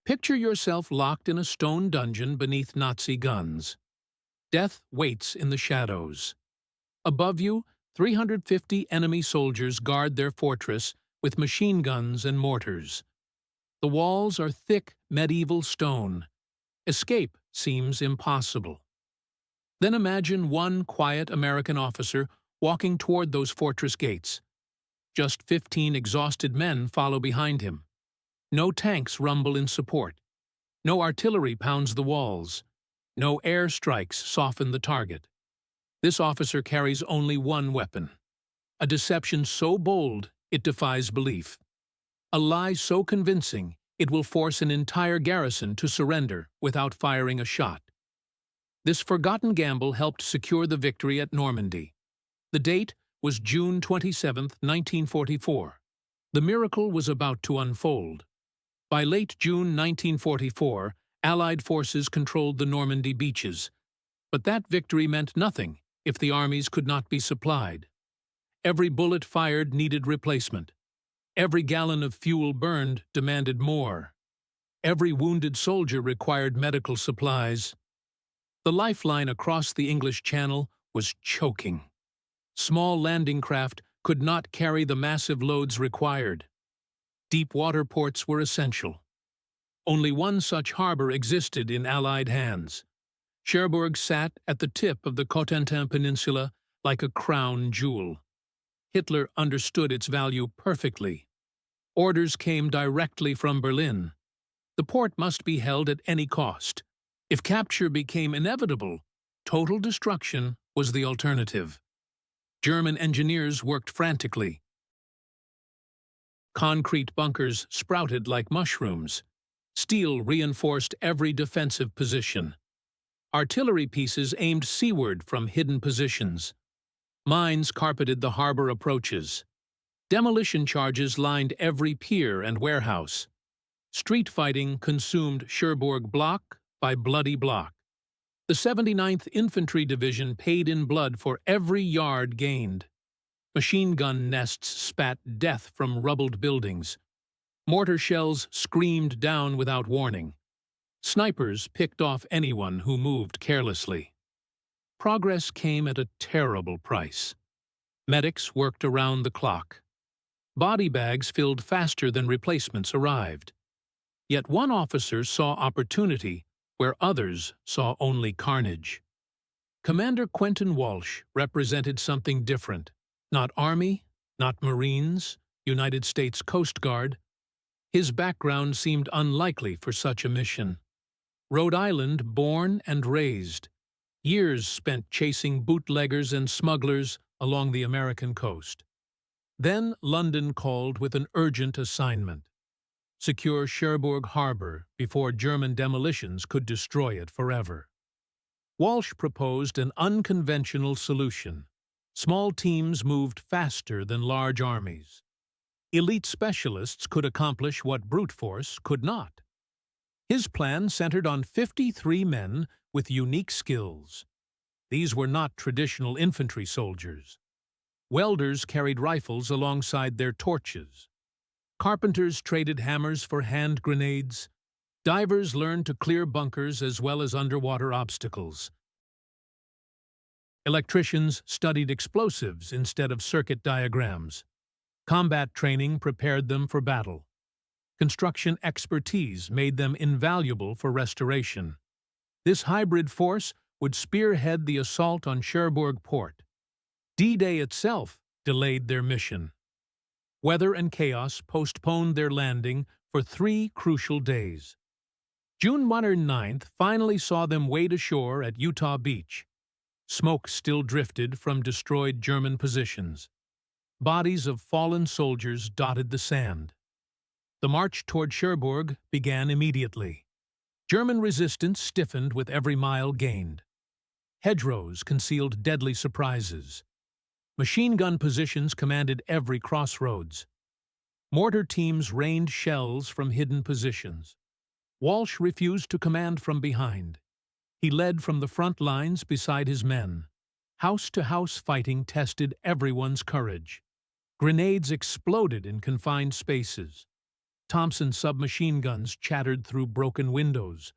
Picture yourself locked in a stone dungeon beneath Nazi guns. Death waits in the shadows. Above you, 350 enemy soldiers guard their fortress with machine guns and mortars. The walls are thick medieval stone. Escape seems impossible. Then imagine one quiet American officer walking toward those fortress gates. Just 15 exhausted men follow behind him. No tanks rumble in support. No artillery pounds the walls. No air strikes soften the target. This officer carries only one weapon. A deception so bold it defies belief. A lie so convincing it will force an entire garrison to surrender without firing a shot. This forgotten gamble helped secure the victory at Normandy. The date was June 27, 1944. The miracle was about to unfold. By late June 1944, Allied forces controlled the Normandy beaches. But that victory meant nothing if the armies could not be supplied. Every bullet fired needed replacement. Every gallon of fuel burned demanded more. Every wounded soldier required medical supplies. The lifeline across the English Channel was choking. Small landing craft could not carry the massive loads required. Deep water ports were essential. Only one such harbor existed in Allied hands. Cherbourg sat at the tip of the Cotentin Peninsula like a crown jewel. Hitler understood its value perfectly. Orders came directly from Berlin. The port must be held at any cost. If capture became inevitable, total destruction was the alternative. German engineers worked frantically. Concrete bunkers sprouted like mushrooms. Steel reinforced every defensive position. Artillery pieces aimed seaward from hidden positions. Mines carpeted the harbor approaches. Demolition charges lined every pier and warehouse. Street fighting consumed Cherbourg block by bloody block. The 79th Infantry Division paid in blood for every yard gained. Machine gun nests spat death from rubbled buildings. Mortar shells screamed down without warning. Snipers picked off anyone who moved carelessly. Progress came at a terrible price. Medics worked around the clock. Body bags filled faster than replacements arrived. Yet one officer saw opportunity where others saw only carnage. Commander Quentin Walsh represented something different. Not Army, not Marines, United States Coast Guard. His background seemed unlikely for such a mission. Rhode Island born and raised. Years spent chasing bootleggers and smugglers along the American coast. Then London called with an urgent assignment: secure Cherbourg Harbor before German demolitions could destroy it forever. Walsh proposed an unconventional solution. Small teams moved faster than large armies. Elite specialists could accomplish what brute force could not. His plan centered on 53 men with unique skills. These were not traditional infantry soldiers. Welders carried rifles alongside their torches. Carpenters traded hammers for hand grenades. Divers learned to clear bunkers as well as underwater obstacles. Electricians studied explosives instead of circuit diagrams. Combat training prepared them for battle. Construction expertise made them invaluable for restoration. This hybrid force would spearhead the assault on Cherbourg Port. D-Day itself delayed their mission. Weather and chaos postponed their landing for 3 crucial days. June 9th finally saw them wade ashore at Utah Beach. Smoke still drifted from destroyed German positions. Bodies of fallen soldiers dotted the sand. The march toward Cherbourg began immediately. German resistance stiffened with every mile gained. Hedgerows concealed deadly surprises. Machine gun positions commanded every crossroads. Mortar teams rained shells from hidden positions. Walsh refused to command from behind. He led from the front lines beside his men. House-to-house fighting tested everyone's courage. Grenades exploded in confined spaces. Thompson submachine guns chattered through broken windows.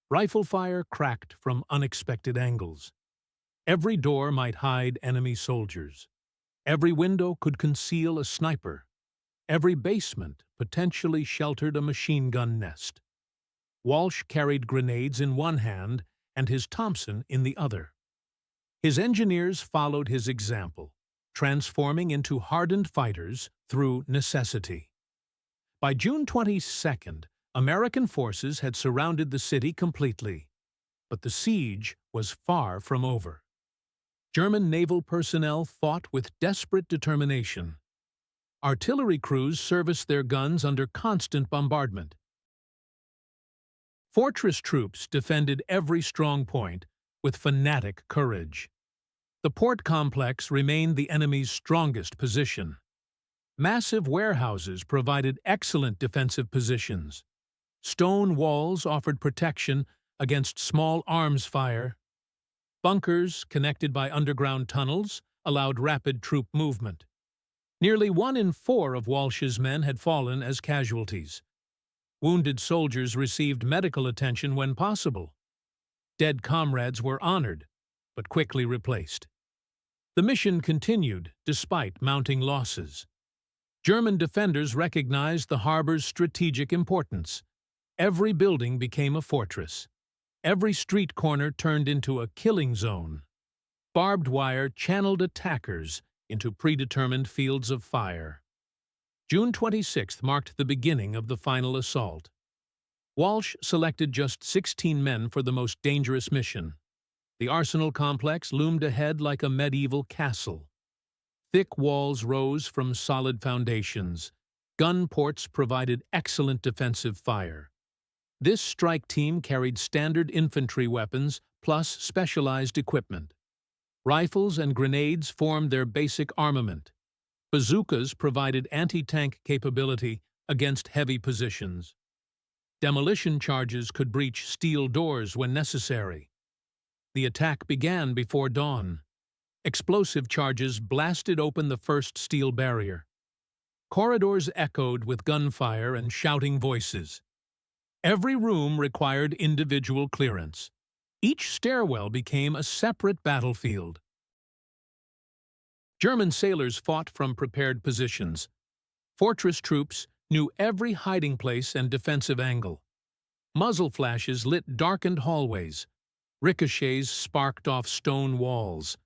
Rifle fire cracked from unexpected angles. Every door might hide enemy soldiers. Every window could conceal a sniper. Every basement potentially sheltered a machine gun nest. Walsh carried grenades in one hand and his Thompson in the other. His engineers followed his example, transforming into hardened fighters through necessity. By June 22nd, American forces had surrounded the city completely, but the siege was far from over. German naval personnel fought with desperate determination. Artillery crews serviced their guns under constant bombardment. Fortress troops defended every strong point with fanatic courage. The port complex remained the enemy's strongest position. Massive warehouses provided excellent defensive positions. Stone walls offered protection against small arms fire. Bunkers, connected by underground tunnels, allowed rapid troop movement. Nearly 1 in 4 of Walsh's men had fallen as casualties. Wounded soldiers received medical attention when possible. Dead comrades were honored, but quickly replaced. The mission continued despite mounting losses. German defenders recognized the harbor's strategic importance. Every building became a fortress. Every street corner turned into a killing zone. Barbed wire channeled attackers into predetermined fields of fire. June 26th marked the beginning of the final assault. Walsh selected just 16 men for the most dangerous mission. The arsenal complex loomed ahead like a medieval castle. Thick walls rose from solid foundations. Gun ports provided excellent defensive fire. This strike team carried standard infantry weapons plus specialized equipment. Rifles and grenades formed their basic armament. Bazookas provided anti-tank capability against heavy positions. Demolition charges could breach steel doors when necessary. The attack began before dawn. Explosive charges blasted open the first steel barrier. Corridors echoed with gunfire and shouting voices. Every room required individual clearance. Each stairwell became a separate battlefield. German sailors fought from prepared positions. Fortress troops knew every hiding place and defensive angle. Muzzle flashes lit darkened hallways. Ricochets sparked off stone walls.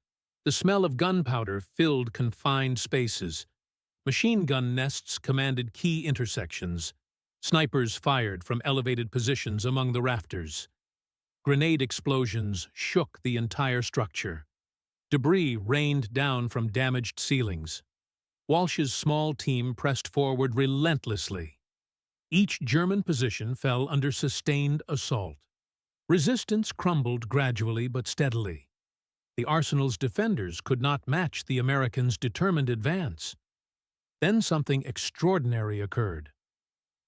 The smell of gunpowder filled confined spaces. Machine gun nests commanded key intersections. Snipers fired from elevated positions among the rafters. Grenade explosions shook the entire structure. Debris rained down from damaged ceilings. Walsh's small team pressed forward relentlessly. Each German position fell under sustained assault. Resistance crumbled gradually but steadily. The arsenal's defenders could not match the Americans' determined advance. Then something extraordinary occurred.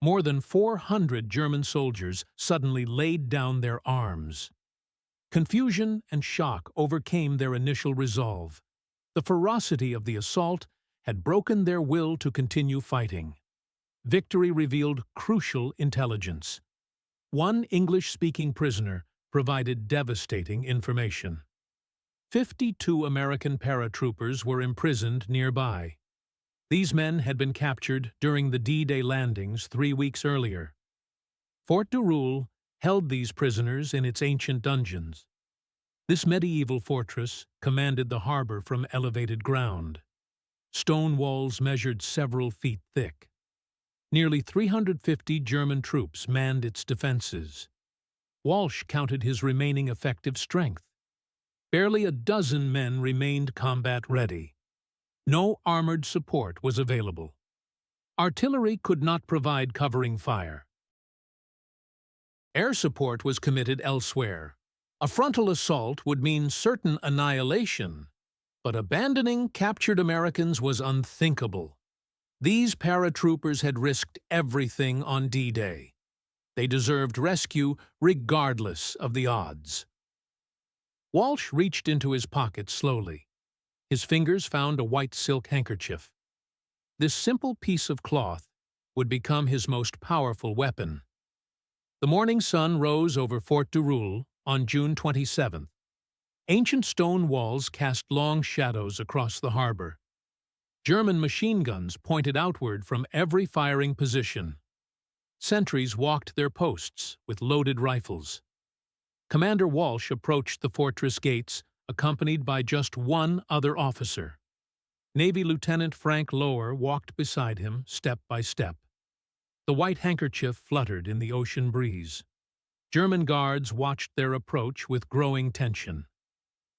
More than 400 German soldiers suddenly laid down their arms. Confusion and shock overcame their initial resolve. The ferocity of the assault had broken their will to continue fighting. Victory revealed crucial intelligence. One English-speaking prisoner provided devastating information. 52 American paratroopers were imprisoned nearby. These men had been captured during the D-Day landings 3 weeks earlier. Fort du Roule held these prisoners in its ancient dungeons. This medieval fortress commanded the harbor from elevated ground. Stone walls measured several feet thick. Nearly 350 German troops manned its defenses. Walsh counted his remaining effective strength. Barely a dozen men remained combat-ready. No armored support was available. Artillery could not provide covering fire. Air support was committed elsewhere. A frontal assault would mean certain annihilation, but abandoning captured Americans was unthinkable. These paratroopers had risked everything on D-Day. They deserved rescue regardless of the odds. Walsh reached into his pocket slowly. His fingers found a white silk handkerchief. This simple piece of cloth would become his most powerful weapon. The morning sun rose over Fort du Roule on June 27th. Ancient stone walls cast long shadows across the harbor. German machine guns pointed outward from every firing position. Sentries walked their posts with loaded rifles. Commander Walsh approached the fortress gates, accompanied by just one other officer. Navy Lieutenant Frank Lower walked beside him, step by step. The white handkerchief fluttered in the ocean breeze. German guards watched their approach with growing tension.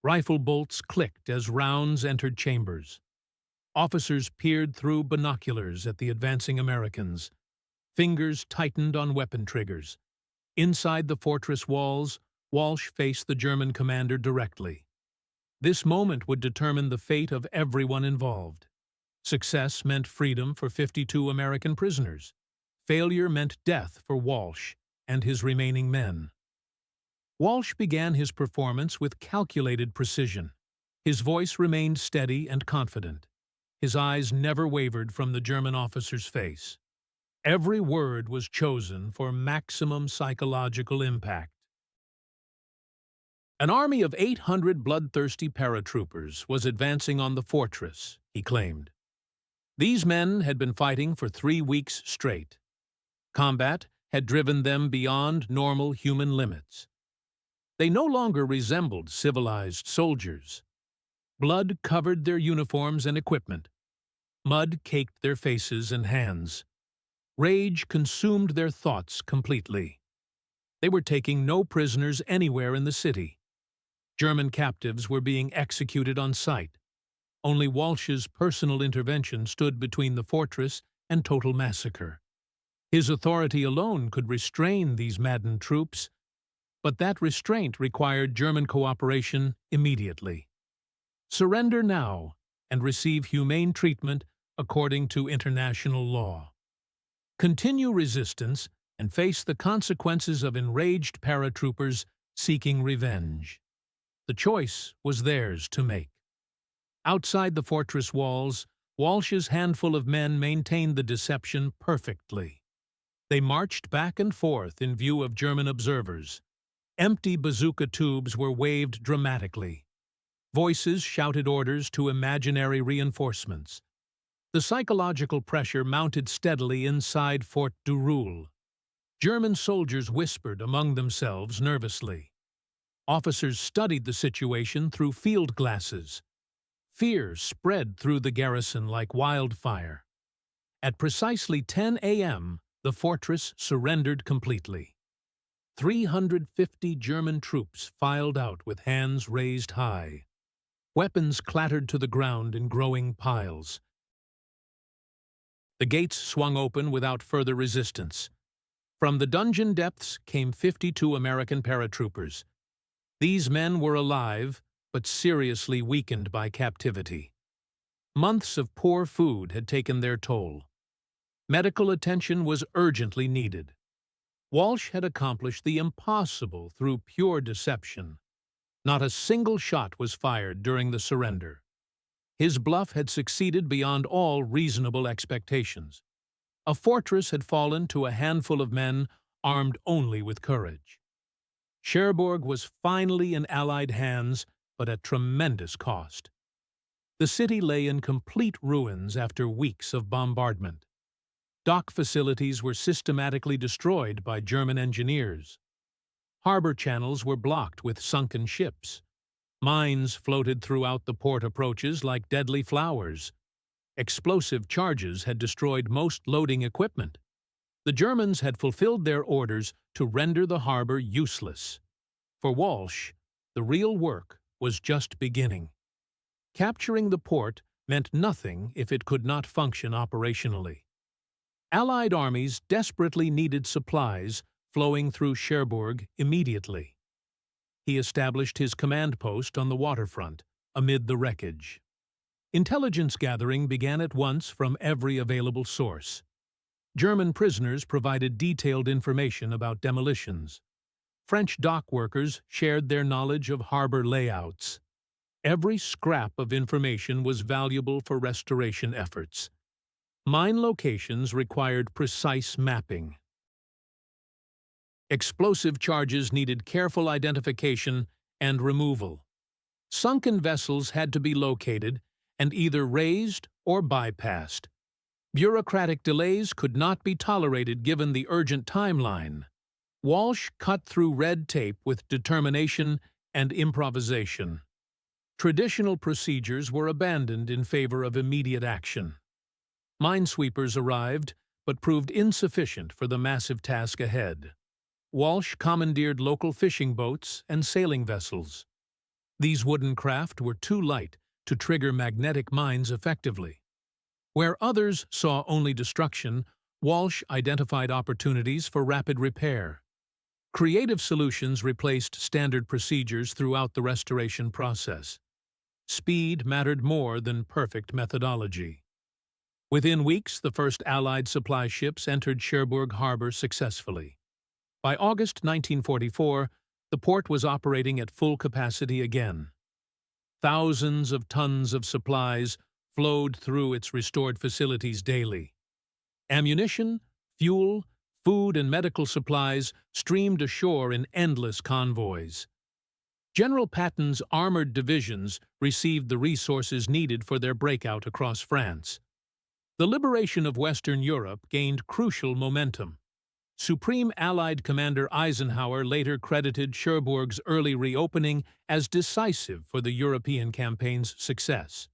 Rifle bolts clicked as rounds entered chambers. Officers peered through binoculars at the advancing Americans. Fingers tightened on weapon triggers. Inside the fortress walls, Walsh faced the German commander directly. This moment would determine the fate of everyone involved. Success meant freedom for 52 American prisoners. Failure meant death for Walsh and his remaining men. Walsh began his performance with calculated precision. His voice remained steady and confident. His eyes never wavered from the German officer's face. Every word was chosen for maximum psychological impact. An army of 800 bloodthirsty paratroopers was advancing on the fortress, he claimed. These men had been fighting for 3 weeks straight. Combat had driven them beyond normal human limits. They no longer resembled civilized soldiers. Blood covered their uniforms and equipment. Mud caked their faces and hands. Rage consumed their thoughts completely. They were taking no prisoners anywhere in the city. German captives were being executed on sight. Only Walsh's personal intervention stood between the fortress and total massacre. His authority alone could restrain these maddened troops, but that restraint required German cooperation immediately. Surrender now and receive humane treatment according to international law. Continue resistance and face the consequences of enraged paratroopers seeking revenge. The choice was theirs to make. Outside the fortress walls, Walsh's handful of men maintained the deception perfectly. They marched back and forth in view of German observers. Empty bazooka tubes were waved dramatically. Voices shouted orders to imaginary reinforcements. The psychological pressure mounted steadily inside Fort du Roule. German soldiers whispered among themselves nervously. Officers studied the situation through field glasses. Fear spread through the garrison like wildfire. At precisely 10 a.m., the fortress surrendered completely. 350 German troops filed out with hands raised high. Weapons clattered to the ground in growing piles. The gates swung open without further resistance. From the dungeon depths came 52 American paratroopers. These men were alive, but seriously weakened by captivity. Months of poor food had taken their toll. Medical attention was urgently needed. Walsh had accomplished the impossible through pure deception. Not a single shot was fired during the surrender. His bluff had succeeded beyond all reasonable expectations. A fortress had fallen to a handful of men armed only with courage. Cherbourg was finally in Allied hands, but at tremendous cost. The city lay in complete ruins after weeks of bombardment. Dock facilities were systematically destroyed by German engineers. Harbor channels were blocked with sunken ships. Mines floated throughout the port approaches like deadly flowers. Explosive charges had destroyed most loading equipment. The Germans had fulfilled their orders to render the harbor useless. For Walsh, the real work was just beginning. Capturing the port meant nothing if it could not function operationally. Allied armies desperately needed supplies flowing through Cherbourg immediately. He established his command post on the waterfront, amid the wreckage. Intelligence gathering began at once from every available source. German prisoners provided detailed information about demolitions. French dock workers shared their knowledge of harbor layouts. Every scrap of information was valuable for restoration efforts. Mine locations required precise mapping. Explosive charges needed careful identification and removal. Sunken vessels had to be located and either raised or bypassed. Bureaucratic delays could not be tolerated given the urgent timeline. Walsh cut through red tape with determination and improvisation. Traditional procedures were abandoned in favor of immediate action. Minesweepers arrived, but proved insufficient for the massive task ahead. Walsh commandeered local fishing boats and sailing vessels. These wooden craft were too light to trigger magnetic mines effectively. Where others saw only destruction, Walsh identified opportunities for rapid repair. Creative solutions replaced standard procedures throughout the restoration process. Speed mattered more than perfect methodology. Within weeks, the first Allied supply ships entered Cherbourg harbor successfully. By August 1944, the port was operating at full capacity again. Thousands of tons of supplies flowed through its restored facilities daily. Ammunition, fuel, food, and medical supplies streamed ashore in endless convoys. General Patton's armored divisions received the resources needed for their breakout across France. The liberation of Western Europe gained crucial momentum. Supreme Allied Commander Eisenhower later credited Cherbourg's early reopening as decisive for the European campaign's success.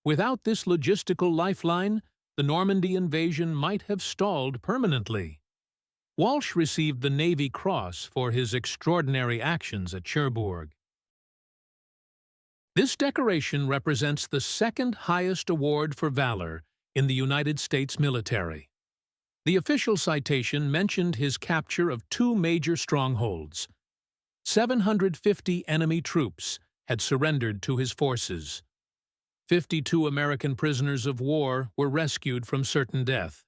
Without this logistical lifeline, the Normandy invasion might have stalled permanently. Walsh received the Navy Cross for his extraordinary actions at Cherbourg. This decoration represents the second highest award for valor in the United States military. The official citation mentioned his capture of two major strongholds. 750 enemy troops had surrendered to his forces. 52 American prisoners of war were rescued from certain death.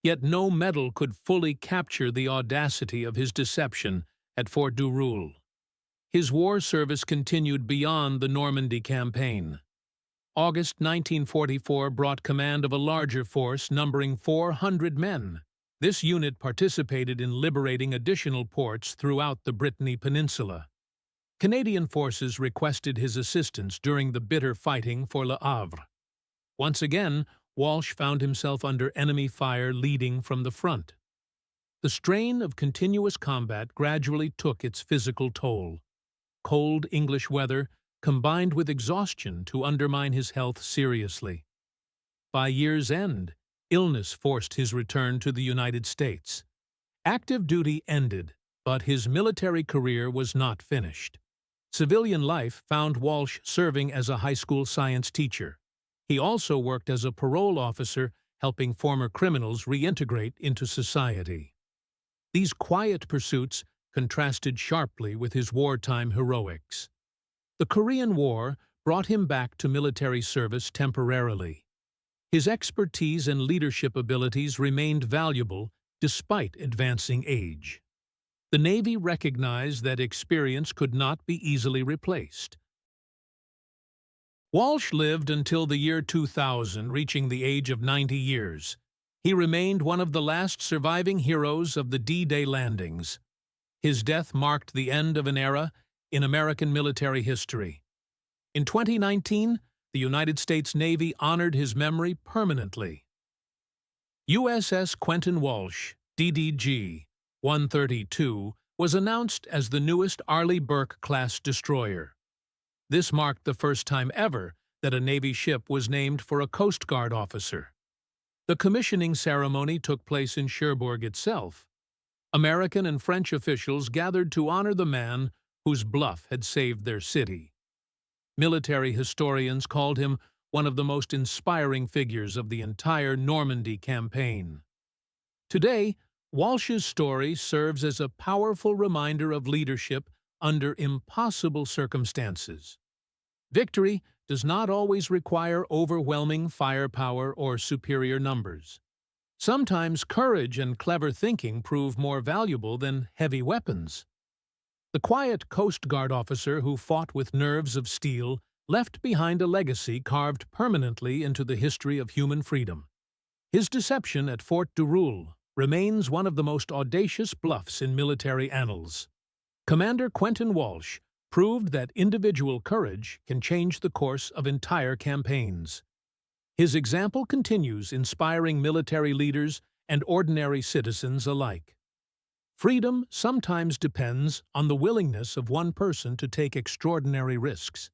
Yet no medal could fully capture the audacity of his deception at Fort du Roule. His war service continued beyond the Normandy campaign. August 1944 brought command of a larger force numbering 400 men. This unit participated in liberating additional ports throughout the Brittany Peninsula. Canadian forces requested his assistance during the bitter fighting for Le Havre. Once again, Walsh found himself under enemy fire leading from the front. The strain of continuous combat gradually took its physical toll. Cold English weather combined with exhaustion to undermine his health seriously. By year's end, illness forced his return to the United States. Active duty ended, but his military career was not finished. Civilian life found Walsh serving as a high school science teacher. He also worked as a parole officer, helping former criminals reintegrate into society. These quiet pursuits contrasted sharply with his wartime heroics. The Korean War brought him back to military service temporarily. His expertise and leadership abilities remained valuable despite advancing age. The Navy recognized that experience could not be easily replaced. Walsh lived until the year 2000, reaching the age of 90 years. He remained one of the last surviving heroes of the D-Day landings. His death marked the end of an era in American military history. In 2019, the United States Navy honored his memory permanently. USS Quentin Walsh, DDG-132, was announced as the newest Arleigh Burke-class destroyer. This marked the first time ever that a Navy ship was named for a Coast Guard officer. The commissioning ceremony took place in Cherbourg itself. American and French officials gathered to honor the man whose Bluff had saved their city. Military historians called him one of the most inspiring figures of the entire Normandy campaign. Today, Walsh's story serves as a powerful reminder of leadership under impossible circumstances. Victory does not always require overwhelming firepower or superior numbers. Sometimes courage and clever thinking prove more valuable than heavy weapons. The quiet Coast Guard officer who fought with nerves of steel left behind a legacy carved permanently into the history of human freedom. His deception at Fort du Roule remains one of the most audacious bluffs in military annals. Commander Quentin Walsh proved that individual courage can change the course of entire campaigns. His example continues inspiring military leaders and ordinary citizens alike. Freedom sometimes depends on the willingness of one person to take extraordinary risks.